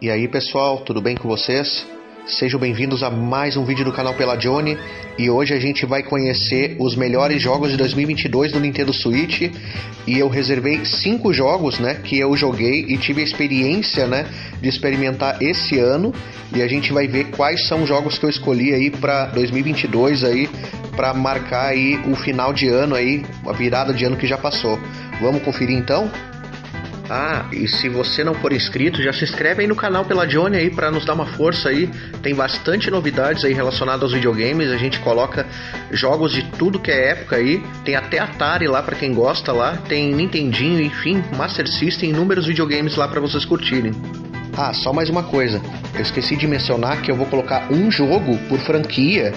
E aí pessoal, tudo bem com vocês? Sejam bem-vindos a mais um vídeo do canal Pelagione. E hoje a gente vai conhecer os melhores jogos de 2022 do Nintendo Switch. E eu reservei 5 jogos, né, que eu joguei e tive a experiência, né, de experimentar esse ano. E a gente vai ver quais são os jogos que eu escolhi aí para 2022 aí, para marcar aí o final de ano aí, a virada de ano que já passou. Vamos conferir então? Ah, e se você não for inscrito, já se inscreve aí no canal Pelagione aí para nos dar uma força aí. Tem bastante novidades aí relacionadas aos videogames. A gente coloca jogos de tudo que é época aí. Tem até Atari lá para quem gosta lá. Tem Nintendinho, enfim, Master System, inúmeros videogames lá para vocês curtirem. Ah, só mais uma coisa. Eu esqueci de mencionar que eu vou colocar um jogo por franquia.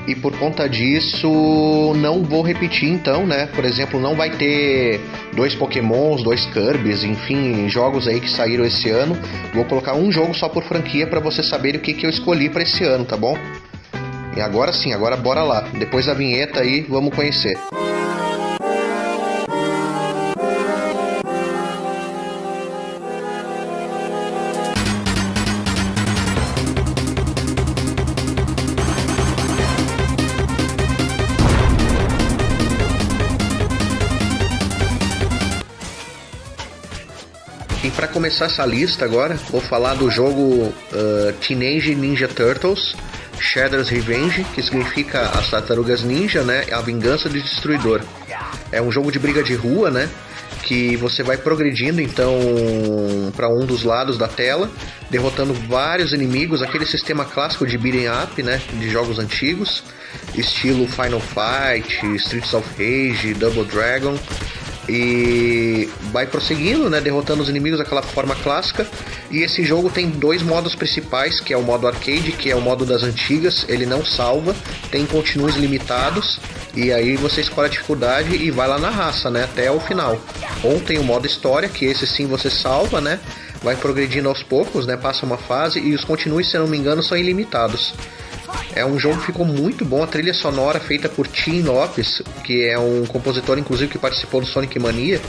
E por conta disso, não vou repetir então, né? Por exemplo, não vai ter 2 Pokémons, 2 Kirby's, enfim, jogos aí que saíram esse ano. Vou colocar um jogo só por franquia para vocês saberem o que eu escolhi para esse ano, tá bom? E agora sim, agora bora lá. Depois da vinheta aí, vamos conhecer. E para começar essa lista agora, vou falar do jogo Teenage Ninja Turtles Shredder's Revenge, que significa as Tartarugas Ninja, né? A Vingança do Destruidor. É um jogo de briga de rua, né? Que você vai progredindo então para um dos lados da tela, derrotando vários inimigos, aquele sistema clássico de beat'em up, né? De jogos antigos, estilo Final Fight, Streets of Rage, Double Dragon. E vai prosseguindo, né, derrotando os inimigos daquela forma clássica. E esse jogo tem 2 modos principais, que é o modo arcade, que é o modo das antigas, ele não salva, tem continuos limitados, e aí você escolhe a dificuldade e vai lá na raça, né, até o final. Ou tem o modo história, que esse sim você salva, né, vai progredindo aos poucos, né, passa uma fase, e os continuos, se eu não me engano, são ilimitados. É um jogo que ficou muito bom, a trilha sonora feita por Tim Lopes, que é um compositor inclusive que participou do Sonic Mania.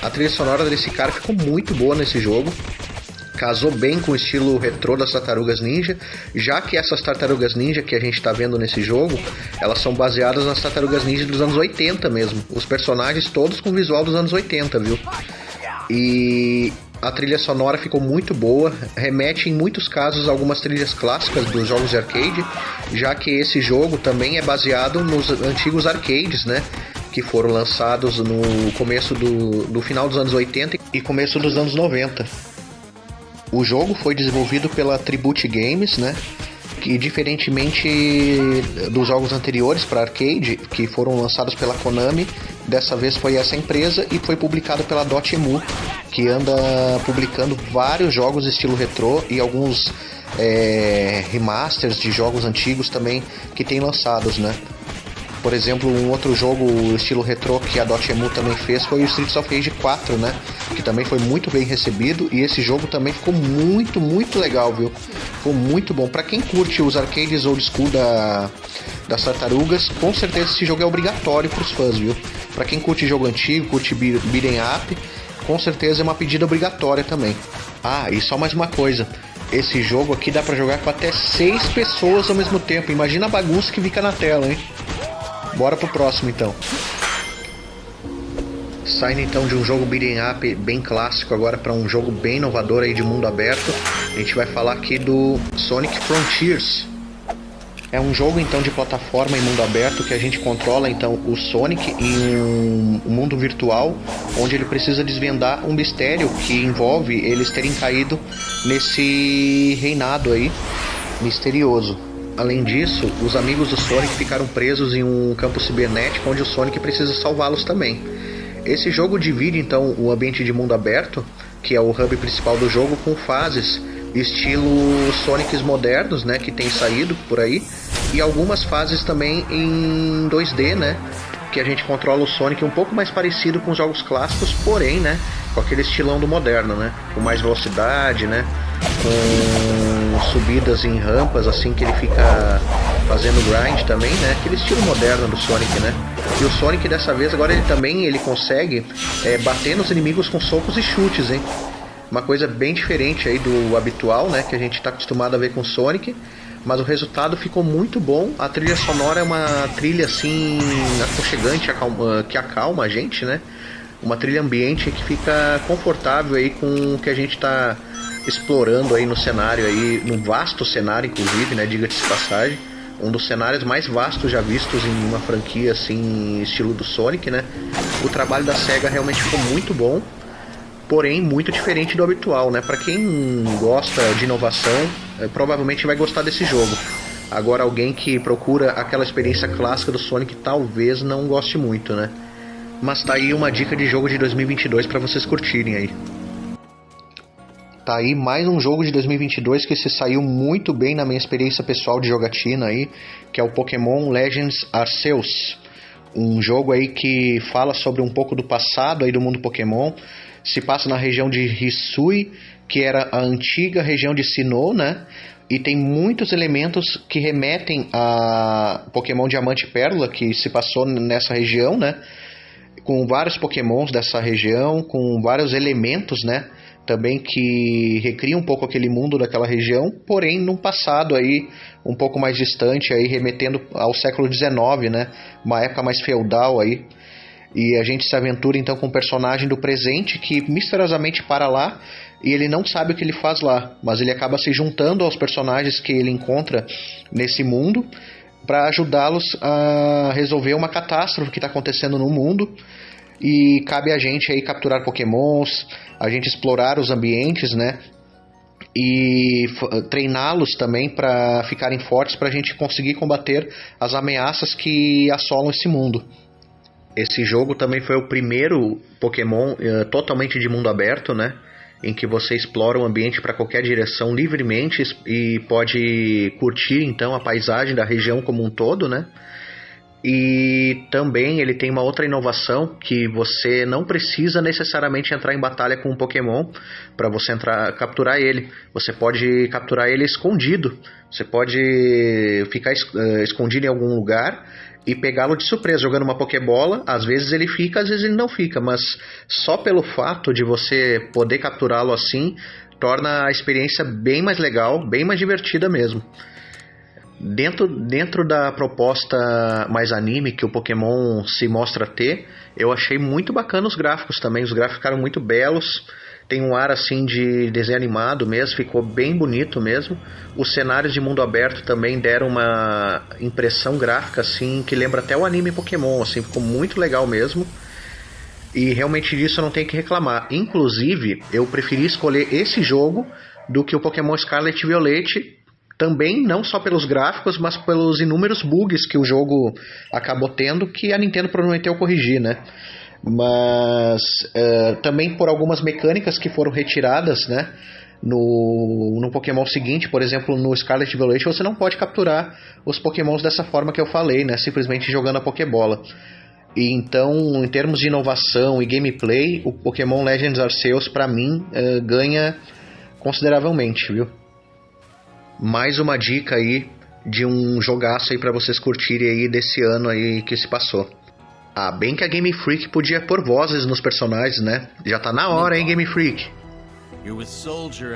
A trilha sonora desse cara ficou muito boa nesse jogo, casou bem com o estilo retrô das Tartarugas Ninja, já que essas Tartarugas Ninja que a gente está vendo nesse jogo, elas são baseadas nas Tartarugas Ninja dos anos 80 mesmo, os personagens todos com visual dos anos 80, viu? E a trilha sonora ficou muito boa, remete em muitos casos a algumas trilhas clássicas dos jogos de arcade, já que esse jogo também é baseado nos antigos arcades, né, que foram lançados no começo do final dos anos 80 e começo dos anos 90. O jogo foi desenvolvido pela Tribute Games, né, que diferentemente dos jogos anteriores para arcade, que foram lançados pela Konami, dessa vez foi essa empresa e foi publicado pela Dotemu, que anda publicando vários jogos estilo retrô e alguns remasters de jogos antigos também que tem lançados, né? Por exemplo, um outro jogo estilo retrô que a Dotemu também fez foi o Streets of Rage 4, né? Que também foi muito bem recebido e esse jogo também ficou muito, muito legal, viu? Ficou muito bom. Pra quem curte os arcades old school das tartarugas, com certeza esse jogo é obrigatório pros fãs, viu? Pra quem curte jogo antigo, curte beat'em up, com certeza é uma pedida obrigatória também. Ah, e só mais uma coisa. Esse jogo aqui dá pra jogar com até 6 pessoas ao mesmo tempo. Imagina a bagunça que fica na tela, hein? Bora pro próximo então. Saindo então de um jogo beat'em up bem clássico agora para um jogo bem inovador aí de mundo aberto, a gente vai falar aqui do Sonic Frontiers. É um jogo então de plataforma em mundo aberto que a gente controla então o Sonic em um mundo virtual, onde ele precisa desvendar um mistério que envolve eles terem caído nesse reinado aí misterioso. Além disso, os amigos do Sonic ficaram presos em um campo cibernético onde o Sonic precisa salvá-los também. Esse jogo divide então o ambiente de mundo aberto, que é o hub principal do jogo, com fases estilo Sonics modernos, né, que tem saído por aí, e algumas fases também em 2D, né, que a gente controla o Sonic um pouco mais parecido com os jogos clássicos, porém, né, com aquele estilão do moderno, né, com mais velocidade, né, com subidas em rampas, assim que ele fica fazendo grind também, né, aquele estilo moderno do Sonic, né. E o Sonic dessa vez agora ele consegue bater nos inimigos com socos e chutes, hein. uma coisa bem diferente aí do habitual, né, que a gente está acostumado a ver com Sonic, mas o resultado ficou muito bom. A trilha sonora é uma trilha assim aconchegante, que acalma a gente, né? Uma trilha ambiente que fica confortável aí com o que a gente está explorando aí no cenário aí, no vasto cenário inclusive, né, diga-se de passagem, um dos cenários mais vastos já vistos em uma franquia assim, estilo do Sonic, né? O trabalho da SEGA realmente ficou muito bom, porém muito diferente do habitual, né? Para quem gosta de inovação, provavelmente vai gostar desse jogo. Agora, alguém que procura aquela experiência clássica do Sonic talvez não goste muito, né? Mas tá aí uma dica de jogo de 2022 para vocês curtirem aí. Tá aí mais um jogo de 2022 que se saiu muito bem na minha experiência pessoal de jogatina aí, que é o Pokémon Legends Arceus. Um jogo aí que fala sobre um pouco do passado aí do mundo Pokémon. Se passa na região de Hisui, que era a antiga região de Sinnoh, né? E tem muitos elementos que remetem a Pokémon Diamante e Pérola, que se passou nessa região, né? Com vários Pokémons dessa região, com vários elementos, né? Também que recriam um pouco aquele mundo daquela região, porém num passado aí um pouco mais distante, aí remetendo ao século XIX, né? Uma época mais feudal aí. E a gente se aventura então com um personagem do presente que misteriosamente para lá e ele não sabe o que ele faz lá, mas ele acaba se juntando aos personagens que ele encontra nesse mundo para ajudá-los a resolver uma catástrofe que está acontecendo no mundo. E cabe a gente aí capturar Pokémons, a gente explorar os ambientes, né? E treiná-los também para ficarem fortes, para a gente conseguir combater as ameaças que assolam esse mundo. Esse jogo também foi o primeiro Pokémon totalmente de mundo aberto, né? Em que você explora o ambiente para qualquer direção livremente e pode curtir então a paisagem da região como um todo, né? E também ele tem uma outra inovação, que você não precisa necessariamente entrar em batalha com um Pokémon para você capturar ele. Você pode capturar ele escondido. Você pode ficar escondido em algum lugar e pegá-lo de surpresa jogando uma Pokébola. Às vezes ele fica, às vezes ele não fica, mas só pelo fato de você poder capturá-lo assim torna a experiência bem mais legal, bem mais divertida mesmo. Dentro da proposta mais anime que o Pokémon se mostra ter, eu achei muito bacana os gráficos também. Os gráficos ficaram muito belos, tem um ar assim de desenho animado mesmo, ficou bem bonito mesmo. Os cenários de mundo aberto também deram uma impressão gráfica assim que lembra até o anime Pokémon, assim, ficou muito legal mesmo. E realmente disso eu não tenho que reclamar. Inclusive, eu preferi escolher esse jogo do que o Pokémon Scarlet e Violet. Também não só pelos gráficos, mas pelos inúmeros bugs que o jogo acabou tendo, que a Nintendo prometeu corrigir, né? Mas também por algumas mecânicas que foram retiradas, né? No Pokémon seguinte, por exemplo, no Scarlet Violet, você não pode capturar os Pokémons dessa forma que eu falei, né? Simplesmente jogando a Pokébola. E então, em termos de inovação e gameplay, o Pokémon Legends Arceus, pra mim, ganha consideravelmente, viu? Mais uma dica aí de um jogaço aí pra vocês curtirem aí desse ano aí que se passou. Ah, bem que a Game Freak podia pôr vozes nos personagens, né? Já tá na hora, hein, Game Freak?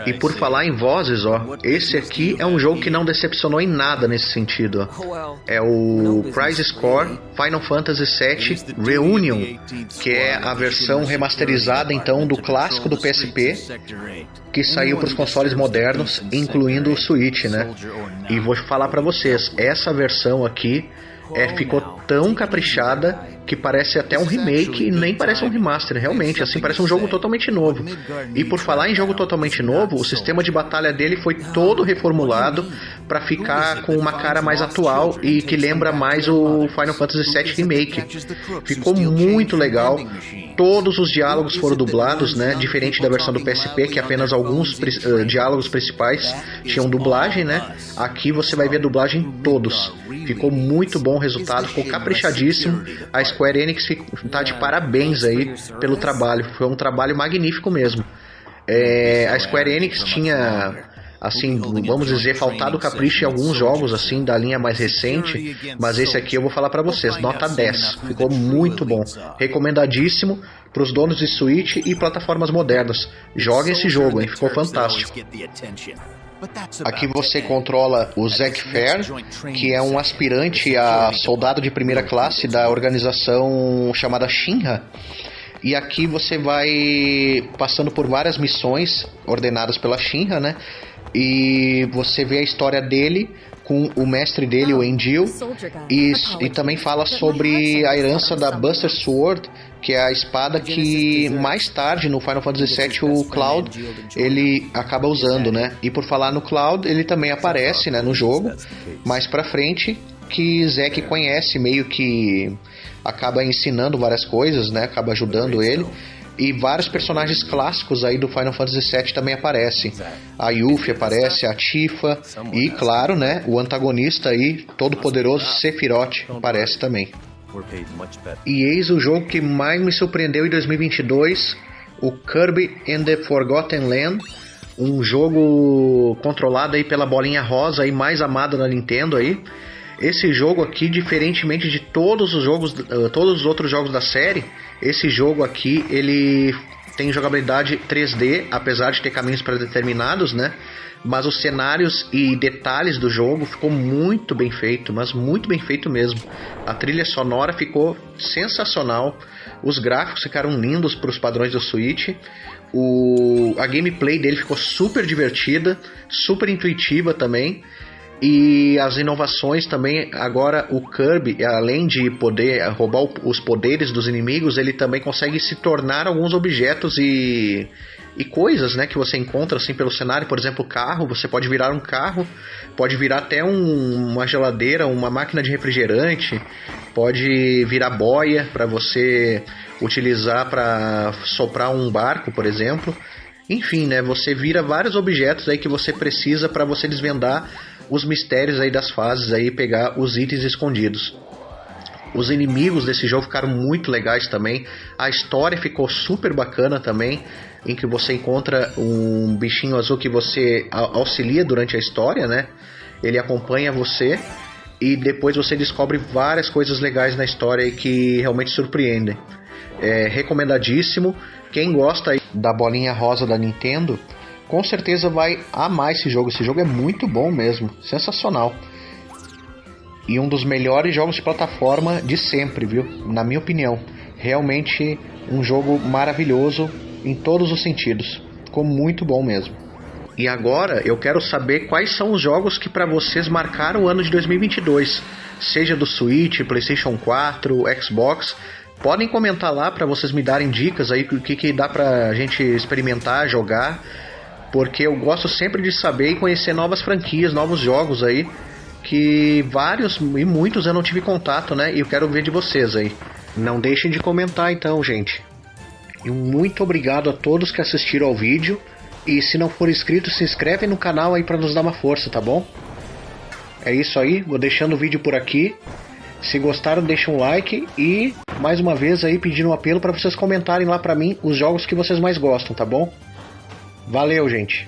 E por falar em vozes, ó, esse aqui é um jogo que não decepcionou em nada nesse sentido, ó. É o Crisis Core Final Fantasy VII Reunion, que é a versão remasterizada então do clássico do PSP, que saiu para os consoles modernos, incluindo o Switch, né? E vou falar para vocês, essa versão aqui ficou tão caprichada que parece até um remake e nem parece um remaster, realmente, assim, parece um jogo totalmente novo. E por falar em jogo totalmente novo, o sistema de batalha dele foi todo reformulado para ficar com uma cara mais atual e que lembra mais o Final Fantasy VII Remake. Ficou muito legal. Todos os diálogos foram dublados, né? Diferente da versão do PSP, que apenas alguns diálogos principais tinham dublagem, né? Aqui você vai ver a dublagem todos. Ficou muito bom o resultado, ficou caprichadíssimo. A Square Enix tá de parabéns aí pelo trabalho. Foi um trabalho magnífico mesmo. A Square Enix tinha assim, vamos dizer, faltado capricho em alguns jogos assim da linha mais recente, mas esse aqui eu vou falar pra vocês, nota 10, ficou muito bom, recomendadíssimo pros donos de Switch e plataformas modernas. Joguem esse jogo, hein? Ficou fantástico. Aqui você controla o Zack Fair, que é um aspirante a soldado de primeira classe da organização chamada Shinra. E aqui você vai passando por várias missões ordenadas pela Shinra, né? E você vê a história dele com o mestre dele, o Endil, e também fala sobre a herança da Buster Sword, que é a espada que mais tarde no Final Fantasy VII o Cloud ele acaba usando, né? E por falar no Cloud, ele também aparece, né, no jogo mais pra frente, que Zack conhece, meio que acaba ensinando várias coisas, né? Acaba ajudando ele. E vários personagens clássicos aí do Final Fantasy VII também aparecem. A Yuffie aparece, a Tifa e, claro, né, o antagonista aí, todo poderoso Sephiroth aparece também. E eis o jogo que mais me surpreendeu em 2022, o Kirby and the Forgotten Land, um jogo controlado aí pela bolinha rosa aí mais amada da Nintendo aí. Esse jogo aqui, diferentemente de todos os outros jogos da série, esse jogo aqui ele tem jogabilidade 3D, apesar de ter caminhos pré-determinados, né? Mas os cenários e detalhes do jogo ficou muito bem feito, mas muito bem feito mesmo. A trilha sonora ficou sensacional, os gráficos ficaram lindos para os padrões do Switch. A gameplay dele ficou super divertida, super intuitiva também. E as inovações também, agora o Kirby, além de poder roubar os poderes dos inimigos, ele também consegue se tornar alguns objetos e coisas, né, que você encontra assim pelo cenário. Por exemplo, carro, você pode virar um carro, pode virar até uma geladeira, uma máquina de refrigerante, pode virar boia para você utilizar para soprar um barco, por exemplo. Enfim, né, você vira vários objetos aí que você precisa para você desvendar os mistérios aí das fases aí, pegar os itens escondidos. Os inimigos desse jogo ficaram muito legais também. A história ficou super bacana também, em que você encontra um bichinho azul que você auxilia durante a história, né? Ele acompanha você e depois você descobre várias coisas legais na história que realmente surpreendem. É recomendadíssimo. Quem gosta da bolinha rosa da Nintendo, com certeza vai amar esse jogo. Esse jogo é muito bom mesmo, sensacional. E um dos melhores jogos de plataforma de sempre, viu? Na minha opinião. Realmente um jogo maravilhoso em todos os sentidos. Ficou muito bom mesmo. E agora eu quero saber quais são os jogos que para vocês marcaram o ano de 2022. Seja do Switch, PlayStation 4, Xbox. Podem comentar lá para vocês me darem dicas aí o que dá pra gente experimentar, jogar. Porque eu gosto sempre de saber e conhecer novas franquias, novos jogos aí, que vários e muitos eu não tive contato, né? E eu quero ver de vocês aí. Não deixem de comentar então, gente. E muito obrigado a todos que assistiram ao vídeo. E se não for inscrito, se inscreve no canal aí para nos dar uma força, tá bom? É isso aí, vou deixando o vídeo por aqui. Se gostaram, deixa um like e, mais uma vez aí, pedindo um apelo para vocês comentarem lá para mim os jogos que vocês mais gostam, tá bom? Valeu, gente!